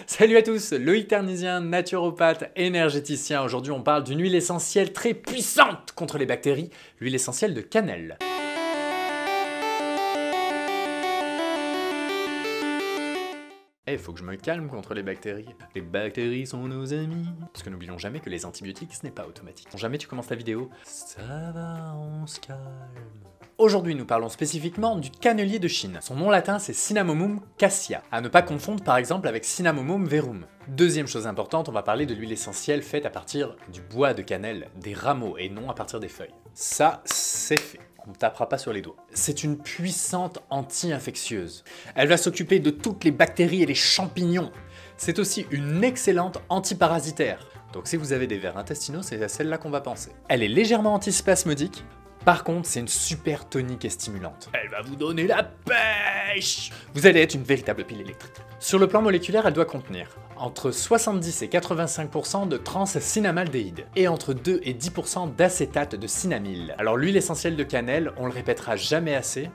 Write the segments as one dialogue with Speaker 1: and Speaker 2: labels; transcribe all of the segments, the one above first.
Speaker 1: Salut à tous, Loïc Ternisien, naturopathe, énergéticien. Aujourd'hui, on parle d'une huile essentielle très puissante contre les bactéries, l'huile essentielle de cannelle. Faut que je me calme contre les bactéries. Les bactéries sont nos amis. Parce que n'oublions jamais que les antibiotiques, ce n'est pas automatique. Jamais tu commences la vidéo, ça va, on se calme. Aujourd'hui, nous parlons spécifiquement du cannelier de Chine. Son nom latin, c'est Cinnamomum cassia. À ne pas confondre par exemple avec Cinnamomum verum. Deuxième chose importante, on va parler de l'huile essentielle faite à partir du bois de cannelle, des rameaux et non à partir des feuilles. Ça, c'est fait. On ne tapera pas sur les doigts. C'est une puissante anti-infectieuse. Elle va s'occuper de toutes les bactéries et les champignons. C'est aussi une excellente antiparasitaire. Donc si vous avez des vers intestinaux, c'est à celle-là qu'on va penser. Elle est légèrement antispasmodique. Par contre, c'est une super tonique et stimulante. Elle va vous donner la pêche! Vous allez être une véritable pile électrique. Sur le plan moléculaire, elle doit contenir entre 70 et 85% de trans-cinnamaldéhyde et entre 2 et 10% d'acétate de cinnamyl. Alors l'huile essentielle de cannelle, on le répétera jamais assez,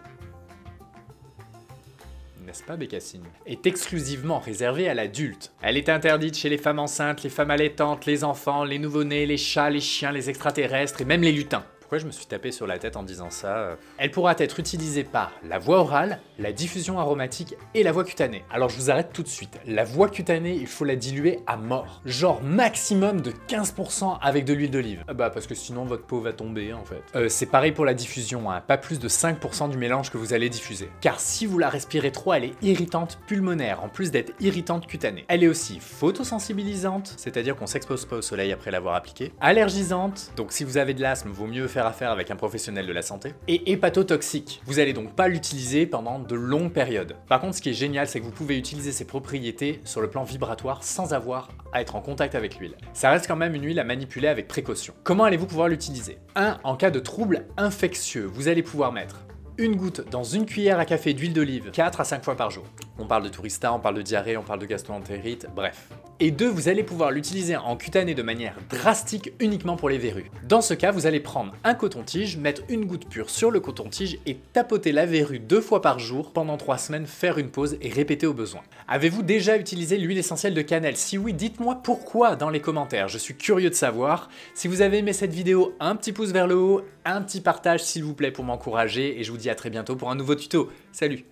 Speaker 1: n'est-ce pas Bécassine, est exclusivement réservée à l'adulte. Elle est interdite chez les femmes enceintes, les femmes allaitantes, les enfants, les nouveau-nés, les chats, les chiens, les extraterrestres et même les lutins. Pourquoi je me suis tapé sur la tête en disant ça? Elle pourra être utilisée par la voie orale, la diffusion aromatique et la voie cutanée. Alors je vous arrête tout de suite. La voie cutanée, il faut la diluer à mort. Genre maximum de 15% avec de l'huile d'olive. Bah parce que sinon votre peau va tomber en fait. C'est pareil pour la diffusion, hein. Pas plus de 5% du mélange que vous allez diffuser. Car si vous la respirez trop, elle est irritante pulmonaire, en plus d'être irritante cutanée. Elle est aussi photosensibilisante, c'est-à-dire qu'on s'expose pas au soleil après l'avoir appliquée. Allergisante, donc si vous avez de l'asthme, vaut mieux faire affaire avec un professionnel de la santé, et hépatotoxique. Vous allez donc pas l'utiliser pendant de longues périodes. Par contre, ce qui est génial, c'est que vous pouvez utiliser ses propriétés sur le plan vibratoire sans avoir à être en contact avec l'huile. Ça reste quand même une huile à manipuler avec précaution. Comment allez-vous pouvoir l'utiliser? 1. En cas de troubles infectieux, vous allez pouvoir mettre une goutte dans une cuillère à café d'huile d'olive 4 à 5 fois par jour. On parle de tourista, on parle de diarrhée, on parle de gastro-entérite, bref. Et 2, vous allez pouvoir l'utiliser en cutané de manière drastique uniquement pour les verrues. Dans ce cas, vous allez prendre un coton-tige, mettre une goutte pure sur le coton-tige et tapoter la verrue 2 fois par jour pendant 3 semaines, faire une pause et répéter au besoin. Avez-vous déjà utilisé l'huile essentielle de cannelle? Si oui, dites-moi pourquoi dans les commentaires, je suis curieux de savoir. Si vous avez aimé cette vidéo, un petit pouce vers le haut, un petit partage s'il vous plaît pour m'encourager et je vous dis à très bientôt pour un nouveau tuto. Salut!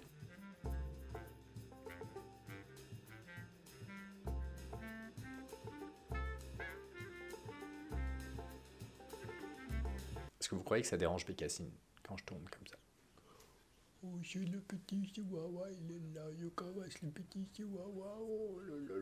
Speaker 1: Est-ce que vous croyez que ça dérange Bécassine quand je tourne comme ça? Oh, c'est le petit chihuahua, il est là, je caresse le petit chihuahua, oh là là.